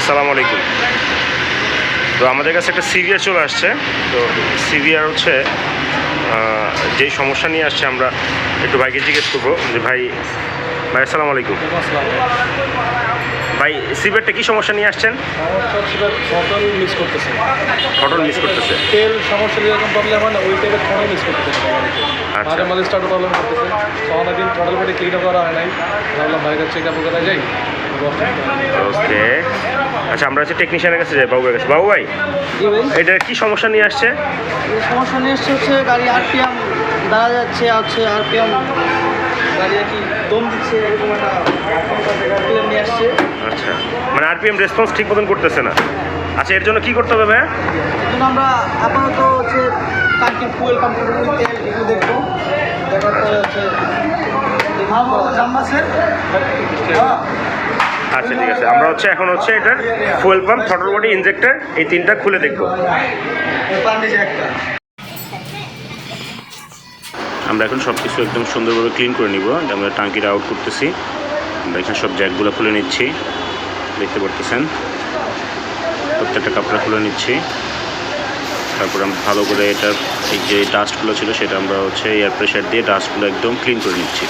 আসসালামু আলাইকুম। তো আমাদের কাছে একটা সিভিআর চলে আসছে। তো সিভিআর হচ্ছে যেই সমস্যা নিয়ে আসছে, আমরা একটু ভাইকে জিজ্ঞেস করবো যে ভাই আসসালামু আলাইকুম। ভাই সিভিআরটা কী সমস্যা নিয়ে আসছেন? থ্রটল মিস করতেছে। থ্রটল মিস করতেছে। তেল সমস্যা যেরকম প্রবলেম হয় না, ওই তেলের থ্রটল মিস করতেছে। আচ্ছা। মাঝে মাঝে স্টার্ট প্রবলেম করতেছে। তো অনেকদিন থ্রটল পেটে ক্লিন করা হয় নাই, ভাবলাম ভাইয়ের চেক আপ করা যাই। ওকে, আচ্ছা আমরা হচ্ছে টেকনিশিয়ানের কাছে যাই, বাবুর কাছে। বাবু ভাই, এটা কি সমস্যা নিয়ে আসছে? সমস্যা নিয়ে এসছে হচ্ছে গাড়ি আরপিএম দাঁড়া যাচ্ছে, আরপিএম গাড়ি আর কি দম দিচ্ছে, এরকম একটা আরপিএম নিয়ে আসছে। আচ্ছা, মানে আরপিএম রেসপন্স ঠিক মতন করতেছে না। আচ্ছা, এর জন্য কি করতে হবে ভাই? এর জন্য আমরা আপাতত হচ্ছে টাঙ্কির ফুয়েল পাম্পের তেল এগুলো দেখবো, দেখার পরে হচ্ছে আচ্ছা ঠিক আছে, আমরা হচ্ছে এখন হচ্ছে এটার fuel pump, throttle body, injector এই তিনটা খুলে দেখব। আমরা এখন সব কিছু একদম সুন্দরভাবে ক্লিন করে নিব। আমরা টাঙ্কিটা আউট করতেছি, আমরা এখানে সব জ্যাকগুলো খুলে নিচ্ছি, দেখতে পারতেছেন। প্রত্যেকটা কাপড়া খুলে নিচ্ছি। তারপরে আমরা ভালো করে এটার এই যে ডাস্টগুলো ছিল সেটা আমরা হচ্ছে এয়ার প্রেশার দিয়ে ডাস্টগুলো একদম ক্লিন করে নিচ্ছি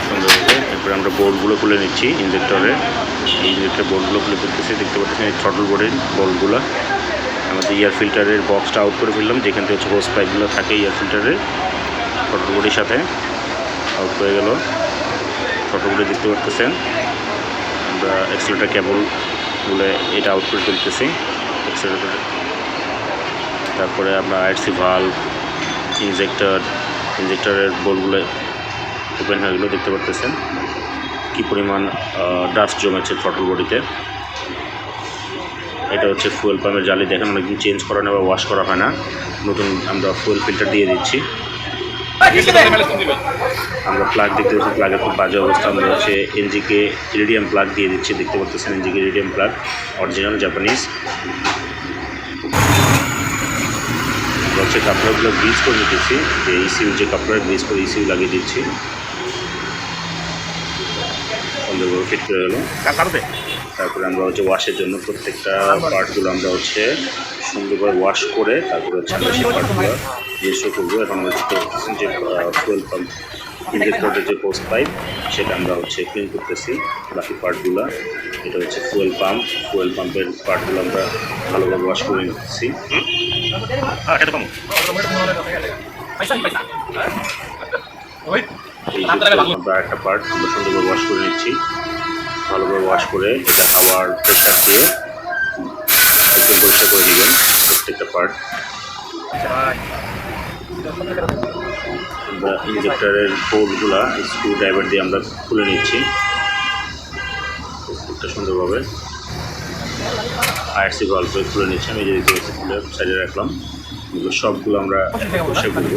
সুন্দরভাবে। এরপরে আমরা বোর্ডগুলো খুলে নিচ্ছি ইনজেক্টরের, এই ইনজেক্টর বোর্ডগুলো খুলে ফেলতেছি। দেখতে পাচ্ছেন এই থ্রটল বোর্ডের বোল্টগুলো। আমাদের এয়ার ফিল্টারের বক্সটা আউট করে ফেললাম, যেখান থেকে হচ্ছে হোস পাইপগুলো থাকে এয়ার ফিল্টারের থ্রটল বোর্ডের সাথে আউট হয়ে গেল। থ্রটল বোর্ডে দেখতে পাচ্ছেন আমরা এক্সেলেটার কেবলগুলো এটা আউট করে ফেলতেছি এক্সেলেটার। তারপরে আমরা আইআরসি ভালভ, ইনজেক্টরের বোর্ডগুলো ওপেন হয়ে গেলো। দেখতে পারতেছেন কী পরিমাণ ডাস্ট জমেছে থ্রটল বডিতে। এটা হচ্ছে ফুয়েল পাম্পের জালি, দেখেন অনেকদিন চেঞ্জ করা না বা ওয়াশ করা হয় না। নতুন আমরা ফুয়েল ফিল্টার দিয়ে দিচ্ছি। আমরা প্লাগ দেখতে পাচ্ছি, প্লাগের খুব বাজে অবস্থা। আমরা হচ্ছে এনজিকে ইরিডিয়াম প্লাগ দিয়ে দিচ্ছি, দেখতে পাচ্ছেন এনজিকে ইরিডিয়াম প্লাগ, অরিজিনাল জাপানিজ। আমরা হচ্ছে কাপড়গুলো গ্রিজ করে নিতেছি, যে ইসিউ যে কাপড় গ্রিজ করে ইসিউ লাগিয়ে দিচ্ছি। সুন্দরভাবে ফিট করে গেল। তারপরে আমরা হচ্ছে ওয়াশের জন্য প্রত্যেকটা পার্টগুলো আমরা হচ্ছে সুন্দরভাবে ওয়াশ করে তারপরে হচ্ছে আমরা সেই পার্টগুলো জিনিসটা করবো। এখন আমরা দেখতে পাচ্ছেন যে ফুয়েল পাম্প ইনজেক্টরের যে হোস পাইপ সেটা আমরা হচ্ছে ক্লিন করতেছি। বাকি পার্টগুলো, এটা হচ্ছে ফুয়েল পাম্পের পার্টগুলো আমরা ভালোভাবে ওয়াশ করে নিতেছি। আমরা একটা পার্ট আমরা সুন্দরভাবে ওয়াশ করে নিচ্ছি। ভালোভাবে ওয়াশ করে এটা হাওয়ার প্রেশার দিয়ে একদম পরিষ্কার করে দিবেন প্রত্যেকটা পার্ট। আমরা ইনজেক্টরের বোর্ডগুলা স্ক্রু ড্রাইভার দিয়ে আমরা খুলে নিচ্ছি প্রত্যেকটা সুন্দরভাবে। আইআরসি ভালভ খুলে নিচ্ছি আমি, যে খুলে সাইডে রাখলাম। এগুলো সবগুলো আমরা পরিষ্কার করবো।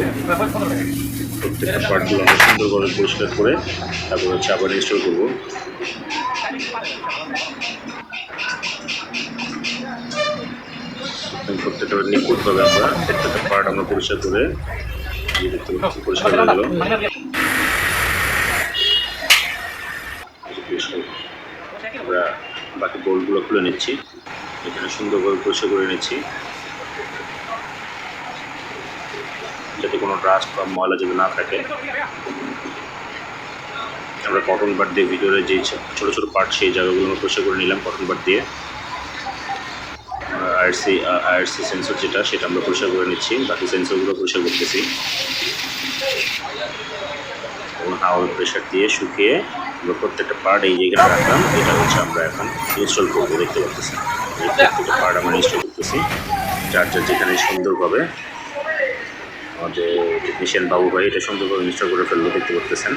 প্রত্যেকটা পার্টগুলো আমরা সুন্দরভাবে পরিষ্কার করে তারপর হচ্ছে আবার ইনস্টল করবো। প্রত্যেকটা নিখুঁতভাবে আমরা প্রত্যেকটা পার্ট আমরা পরিষ্কার করে পরিষ্কার হয়ে গেল। আমরা বাকি বোল্টগুলো খুলে নিচ্ছি, এখানে সুন্দরভাবে পরিষ্কার করে নিচ্ছি যাতে কোনো ডাস্ট বা ময়লা যাতে না থাকে। আমরা কটন বাড দিয়ে ভিতরে যে ছোটো ছোটো পার্ট সেই জায়গাগুলো আমরা পরিষ্কার করে নিলাম কটন বাড দিয়ে। আইআরসি সেন্সর যেটা সেটা আমরা পরিষ্কার করে নিচ্ছি, বাকি সেন্সরগুলো পরিষ্কার করতেছি এবং হাওয়ার প্রেশার দিয়ে শুকিয়ে আমরা প্রত্যেকটা পার্ট এই জায়গাটা রাখলাম। এটা হচ্ছে আমরা এখন ইনস্টল করবো। দেখতে পাচ্ছি এই প্রত্যেকটা পার্ট আমরা ইনস্টল করতেছি যার যেখানে সুন্দরভাবে। আমাদের টেকনিশিয়ান বাবু ভাই এটা সুন্দরভাবে ইনস্টল করে ফেললো, দেখতে পাচ্ছেন।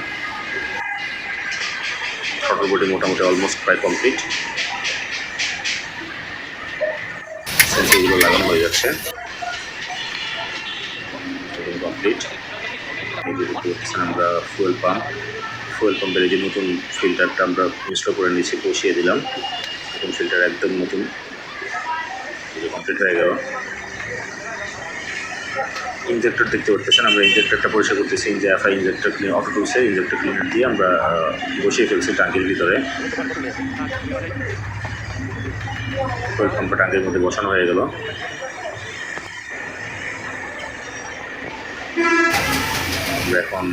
থ্রটল বডি মোটামুটি অলমোস্ট প্রায় কমপ্লিট, সেন্সরগুলো লাগানো হয়ে যাচ্ছে কমপ্লিট। এই যে দেখতে পাচ্ছেন আমরা ফুয়েল পাম্পের এই যে নতুন ফিল্টারটা আমরা ইনস্টল করে নিয়েছি, বসিয়ে দিলাম। নতুন ফিল্টার একদম নতুন, কমপ্লিট হয়ে গেল। ইঞ্জেক্টর দেখতে পাচ্ছেন, আমরা ইঞ্জেক্টরটা পরিষ্কার করতেছি। এফআই ইঞ্জেক্টর ক্লিন অটো টুলসে ইঞ্জেক্টর ক্লিনার দিয়ে আমরা বসিয়ে ফেলছি টাঙ্কির ভিতরে। পাম্পটা টাঙ্কির মধ্যে বসানো হয়ে গেল। আমরা এখন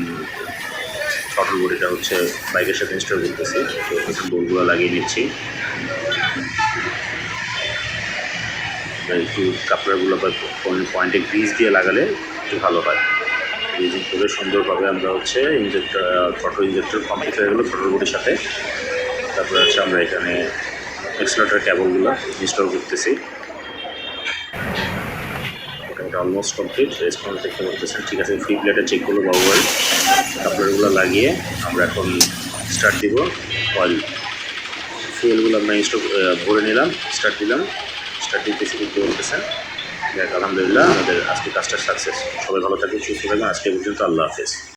শটল বডিটা হচ্ছে বাইকের সাথে ইনস্টল করতেছি, তো এখন বোল্টগুলো লাগিয়ে নিচ্ছি। একটু কাপড়গুলো বা পয়েন্টে গ্রিজ দিয়ে লাগালে একটু ভালো হয়। গ্রিজিং করে সুন্দরভাবে আমরা হচ্ছে ইঞ্জেক্টর থ্রটল ইঞ্জেক্টর কমপ্লিট হয়ে গেলো থ্রটল বডির সাথে। তারপরে হচ্ছে আমরা এখানে এক্সেলেটর কেবলগুলো ইনস্টল করতেছি। এটা অলমোস্ট কমপ্লিট, রেসপন্স দেখতে করতেছেন। ঠিক আছে, ফ্রি প্লেটে চেক করলো বাবুয়াল। কাপড়গুলো লাগিয়ে আমরা এখন স্টার্ট দিব। অয়েল ফুয়েলগুলো আমরা ভরে নিলাম, স্টার্ট দিলাম। স্টার্ট দিতেছি দেখতে বলতেছেন। দেখ আলহামদুলিল্লাহ আমাদের আজকে কাজটা সাকসেস। সবাই ভালো থাকবেন, সুস্থ থাকবেন। আজকে পর্যন্ত আল্লাহ হাফেজ।